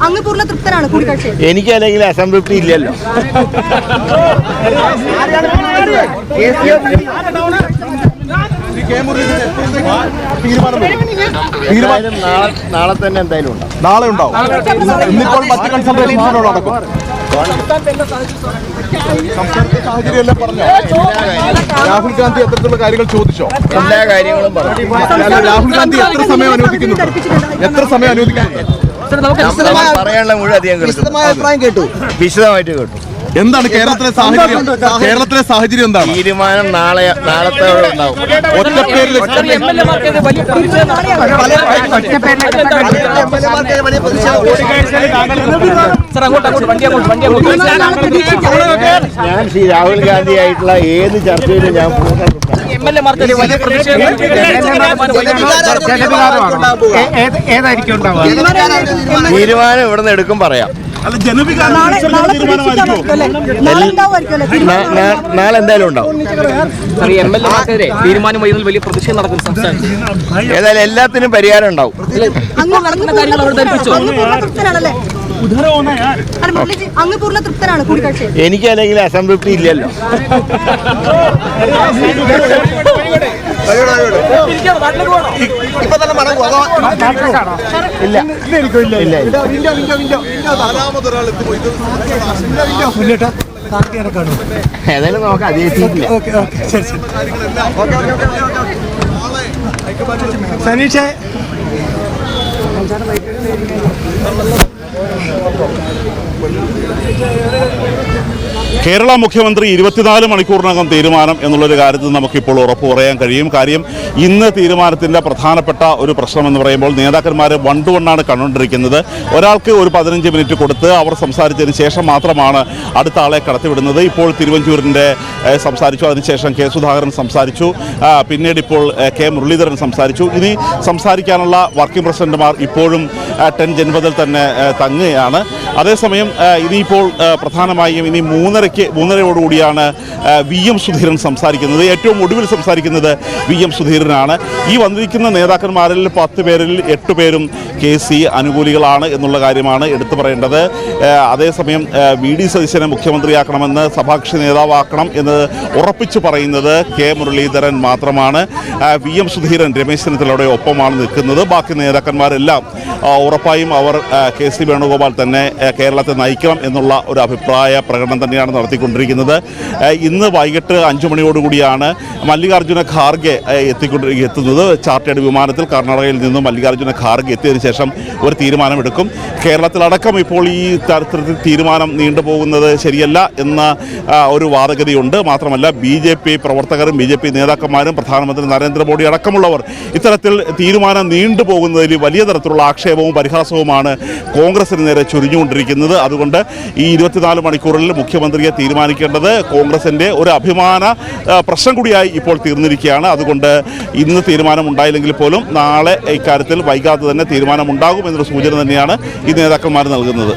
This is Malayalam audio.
അങ്ങ് പൂർണ്ണ തൃപ്തനാണ് കൂടിക്കാഴ്ച? എനിക്ക് അല്ലെങ്കിൽ അസംതൃപ്തി ഇല്ലല്ലോ. നാളെ തന്നെ എന്തായാലും ഉണ്ടാവും. നാളെ ഉണ്ടാവും. ഇന്നിപ്പോൾ മറ്റ് കൺസൾട്ടേഷൻസിനോട് നടക്കും. സാഹചര്യം എല്ലാം പറഞ്ഞോ? രാഹുൽ ഗാന്ധി അത്തരത്തിലുള്ള കാര്യങ്ങൾ ചോദിച്ചോ? എല്ലാ കാര്യങ്ങളും പറഞ്ഞു. രാഹുൽ ഗാന്ധി എത്ര സമയം അനുവദിക്കുന്നുണ്ട്? പറയാനുള്ള മുഴുവൻ അധികം കേട്ടു, വിശദമായിട്ട് കേട്ടു. എന്താണ് കേരളത്തിലെ സാഹചര്യം എന്താണ്? തീരുമാനം നാളത്തെ ഉണ്ടാവും. ഒറ്റപ്പേരിൽ ഞാൻ ശ്രീ രാഹുൽ ഗാന്ധി ആയിട്ടുള്ള ഏത് ചർച്ചയിലും ഞാൻ തീരുമാനം ഇവിടെ നിന്ന് എടുക്കും പറയാം. നാളെ എന്തായാലും ഉണ്ടാവും. ഏതായാലും എല്ലാത്തിനും പരിഹാരം ഉണ്ടാവും. എനിക്ക് അല്ലെങ്കിൽ അസംതൃപ്തി ഇല്ലല്ലോ. ഏതായാലും നോക്കാം. അത് എത്തിയിട്ടില്ല. സനീഷേ കേരള മുഖ്യമന്ത്രി 24 മണിക്കൂറിനകം തീരുമാനം എന്നുള്ളൊരു കാര്യത്തിൽ നമുക്കിപ്പോൾ ഉറപ്പ് പറയാൻ കഴിയും. കാര്യം ഇന്ന് തീരുമാനത്തിൻ്റെ പ്രധാനപ്പെട്ട ഒരു പ്രശ്നമെന്ന് പറയുമ്പോൾ നേതാക്കന്മാർ വൺ ടു വണ്ണാണ് കണ്ടുകൊണ്ടിരിക്കുന്നത്. ഒരാൾക്ക് ഒരു 15 മിനിറ്റ് കൊടുത്ത് അവർ സംസാരിച്ചതിന് ശേഷം മാത്രമാണ് അടുത്ത ആളെ കടത്തിവിടുന്നത്. ഇപ്പോൾ തിരുവഞ്ചൂരിൻ്റെ സംസാരിച്ചു, അതിനുശേഷം കെ സുധാകരൻ സംസാരിച്ചു, പിന്നീട് ഇപ്പോൾ കെ മുരളീധരൻ സംസാരിച്ചു. ഇനി സംസാരിക്കാനുള്ള വർക്കിംഗ് പ്രസിഡന്റുമാർ ഇപ്പോഴും 10 ജനുവരിൽ തന്നെ തങ്ങുകയാണ്. അതേസമയം ഇനിയിപ്പോൾ പ്രധാനമായും ഇനി മൂന്നരയോടുകൂടിയാണ് VM സുധീരൻ സംസാരിക്കുന്നത്. ഏറ്റവും ഒടുവിൽ സംസാരിക്കുന്നത് VM സുധീരനാണ്. ഈ വന്നിരിക്കുന്ന നേതാക്കന്മാരിൽ 10 പേരിൽ 8 പേരും KC അനുകൂലികളാണ് എന്നുള്ള കാര്യമാണ് എടുത്തു പറയേണ്ടത്. അതേസമയം VD സതീശനെ മുഖ്യമന്ത്രിയാക്കണമെന്ന് സഭാകക്ഷി നേതാവാക്കണം എന്ന് ഉറപ്പിച്ചു പറയുന്നത് കെ മുരളീധരൻ മാത്രമാണ്. VM സുധീരൻ രമേശ് ചെന്നിത്തലയുടെ ഒപ്പമാണ് നിൽക്കുന്നത്. ബാക്കി നേതാക്കന്മാരെല്ലാം ഉറപ്പായും അവർ KC വേണുഗോപാൽ തന്നെ കേരളത്തെ നയിക്കണം എന്നുള്ള ഒരു അഭിപ്രായ പ്രകടനം തന്നെയാണ് നടത്തിക്കൊണ്ടിരിക്കുന്നത്. ഇന്ന് വൈകിട്ട് 5 മണിയോടുകൂടിയാണ് മല്ലികാർജ്ജുന ഖാർഗെ എത്തുന്നത്. ചാർട്ടേഡ് വിമാനത്തിൽ കർണാടകയിൽ നിന്നും മല്ലികാർജ്ജുന ഖാർഗെ എത്തിയതിനു ശേഷം ഒരു തീരുമാനമെടുക്കും. കേരളത്തിലടക്കം ഇപ്പോൾ ഈ തരത്തിൽ തീരുമാനം നീണ്ടുപോകുന്നത് ശരിയല്ല എന്ന ഒരു വാദഗതിയുണ്ട്. മാത്രമല്ല BJP പ്രവർത്തകരും BJP നേതാക്കന്മാരും പ്രധാനമന്ത്രി നരേന്ദ്രമോദി അടക്കമുള്ളവർ ഇത്തരത്തിൽ തീരുമാനം നീണ്ടുപോകുന്നതിൽ വലിയ തരത്തിലുള്ള ആക്ഷേപവും പരിഹാസവുമാണ് കോൺഗ്രസിന് നേരെ ചൊരിഞ്ഞുകൊണ്ടിരിക്കുന്നത്. അതുകൊണ്ട് ഈ 24 മണിക്കൂറിൽ മുഖ്യമന്ത്രിയെ തീരുമാനിക്കേണ്ടത് കോൺഗ്രസിൻ്റെ ഒരു അഭിമാന പ്രശ്നം കൂടിയായി ഇപ്പോൾ തീർന്നിരിക്കുകയാണ്. അതുകൊണ്ട് ഇന്ന് തീരുമാനം ഉണ്ടായില്ലെങ്കിൽ പോലും നാളെ ഇക്കാര്യത്തിൽ വൈകാതെ തന്നെ തീരുമാനമുണ്ടാകും എന്നൊരു സൂചന തന്നെയാണ് ഈ നേതാക്കന്മാർ നൽകുന്നത്.